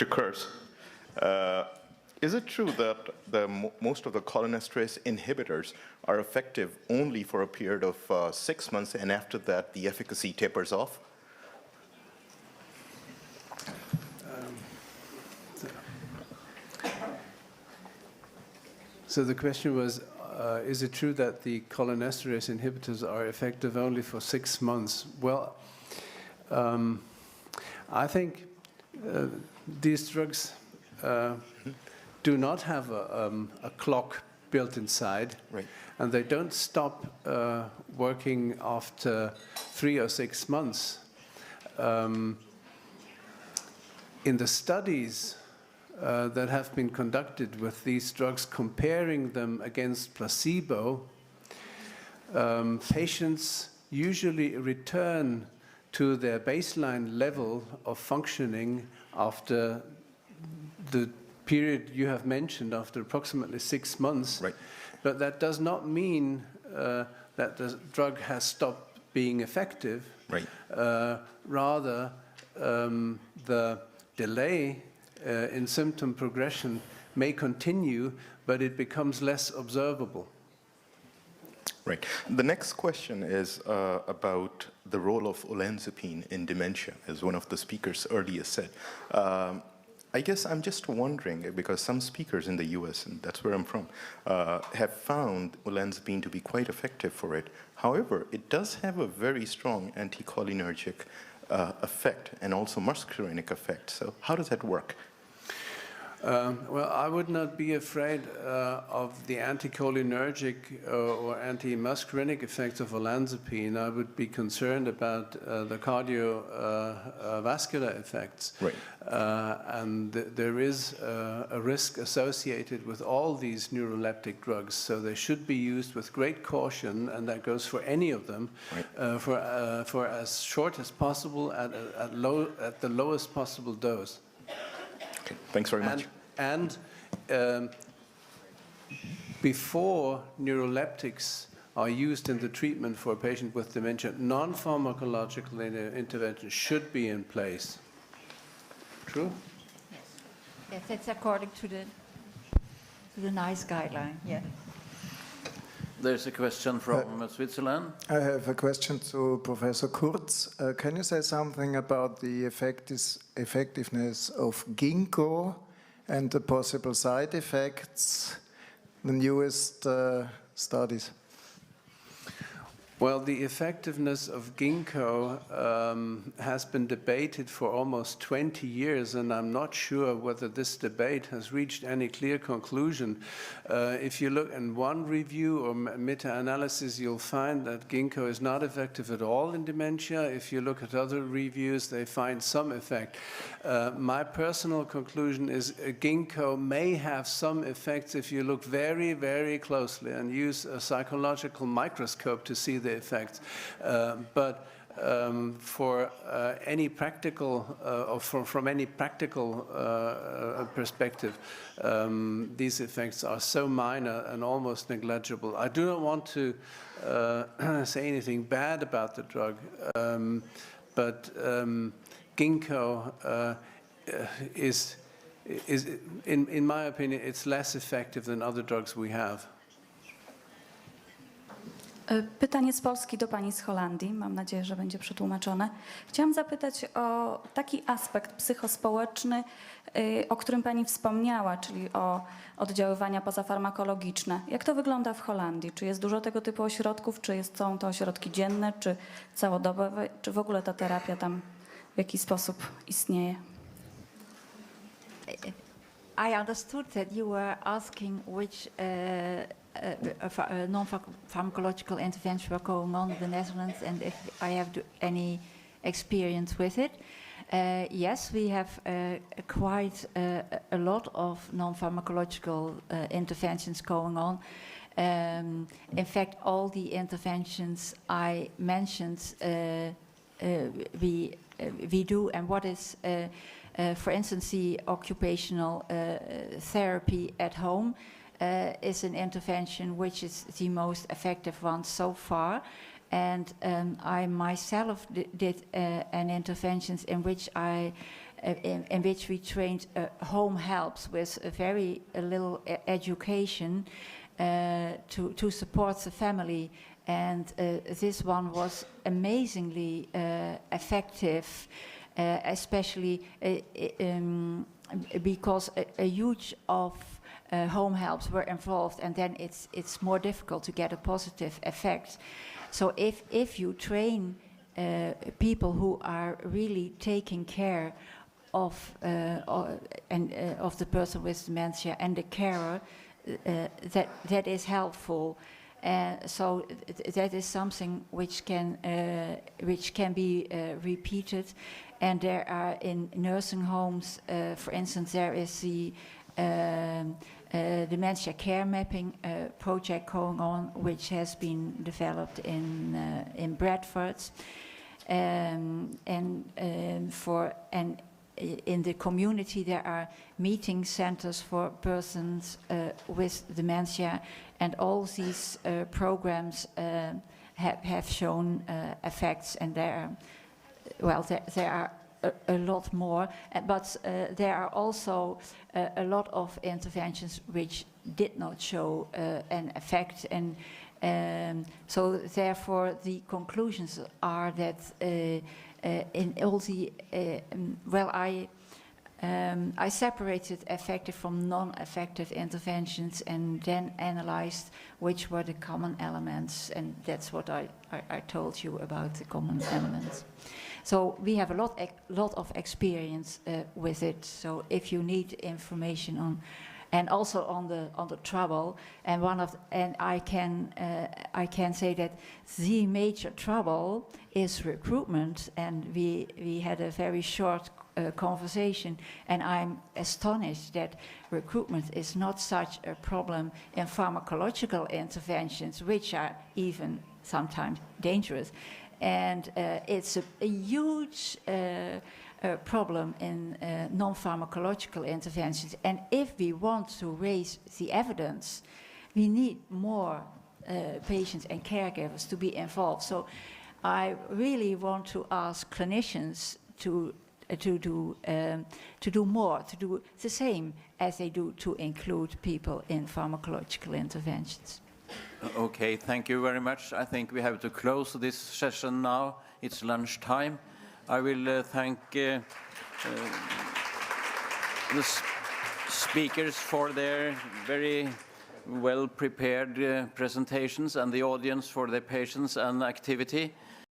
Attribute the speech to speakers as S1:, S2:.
S1: to curse. Is it true that most of the cholinesterase inhibitors are effective only for a period of 6 months, and after that the efficacy tapers off?
S2: So the question was, is it true that the cholinesterase inhibitors are effective only for 6 months? Well, I think these drugs do not have a clock built inside,
S1: right,
S2: and they don't stop working after 3 or 6 months. In the studies that have been conducted with these drugs, comparing them against placebo, patients usually return to their baseline level of functioning after the period you have mentioned, after approximately 6 months.
S1: Right.
S2: But that does not mean that the drug has stopped being effective.
S1: Right.
S2: Rather, the delay in symptom progression may continue, but it becomes less observable.
S1: Right. The next question is about the role of olanzapine in dementia, as one of the speakers earlier said. I guess I'm just wondering, because some speakers in the US, and that's where I'm from, have found olanzapine to be quite effective for it. However, it does have a very strong anticholinergic effect and also muscarinic effect. So how does that work?
S2: Well, I would not be afraid of the anticholinergic or anti-muscarinic effects of olanzapine. I would be concerned about the cardiovascular effects.
S1: Right.
S2: And there is a risk associated with all these neuroleptic drugs, so they should be used with great caution, and that goes for any of them,
S1: right,
S2: for as short as possible at the lowest possible dose.
S1: Okay, thanks very much.
S2: And before neuroleptics are used in the treatment for a patient with dementia, non-pharmacological intervention should be in place. True?
S3: Yes. Yes, it's according to the NICE guideline. Yeah.
S4: There's a question from Switzerland.
S5: I have a question to Professor Kurz. Can you say something about the effectiveness of ginkgo and the possible side effects, the newest studies?
S2: Well, the effectiveness of ginkgo has been debated for almost 20 years, and I'm not sure whether this debate has reached any clear conclusion. If you look in one review or meta-analysis, you'll find that ginkgo is not effective at all in dementia. If you look at other reviews, they find some effect. My personal conclusion is ginkgo may have some effects if you look very, very closely and use a psychological microscope to see the effects. But for any practical, or from any practical perspective, these effects are so minor and almost negligible. I do not want to say anything bad about the drug, but ginkgo is in my opinion, it's less effective than other drugs we have.
S6: Pytanie z Polski do pani z Holandii. Mam nadzieję, że będzie przetłumaczone. Chciałam zapytać o taki aspekt psychospołeczny, o którym pani wspomniała, czyli o oddziaływania pozafarmakologiczne. Jak to wygląda w Holandii? Czy jest dużo tego typu ośrodków? Czy są to ośrodki dzienne, czy całodobowe? Czy w ogóle ta terapia tam w jakiś sposób istnieje?
S3: I understood that you were asking which non-pharmacological interventions were going on in the Netherlands, and if I have any experience with it. Yes, we have quite a lot of non-pharmacological interventions going on. In fact, all the interventions I mentioned we do, and what is for instance, the occupational therapy at home is an intervention which is the most effective one so far. And I myself did an intervention in which I in which we trained home helps with a very little education to support the family. And this one was amazingly effective, especially because a huge of home helps were involved, and then it's more difficult to get a positive effect. So if you train people who are really taking care of the person with dementia and the carer, that is helpful. So that is something which can be repeated. And there are in nursing homes, for instance, there is the dementia care mapping project going on, which has been developed in Bradford, and in the community there are meeting centers for persons with dementia, and all these programs have shown effects, and there are a lot more, but there are also a lot of interventions which did not show an effect, and so therefore the conclusions are that in all the I separated effective from non-effective interventions and then analyzed which were the common elements, and that's what I told you about the common elements. So we have a lot of experience with it. So if you need information on, and also on the trouble, and I can say that the major trouble is recruitment, and we had a very short conversation, and I'm astonished that recruitment is not such a problem in pharmacological interventions, which are even sometimes dangerous. And it's a huge problem in non-pharmacological interventions. And if we want to raise the evidence, we need more patients and caregivers to be involved. So I really want to ask clinicians to do more, to do the same as they do to include people in pharmacological interventions.
S4: Okay, thank you very much. I think we have to close this session now. It's lunchtime. I will thank the speakers for their very well-prepared presentations, and the audience for their patience and activity.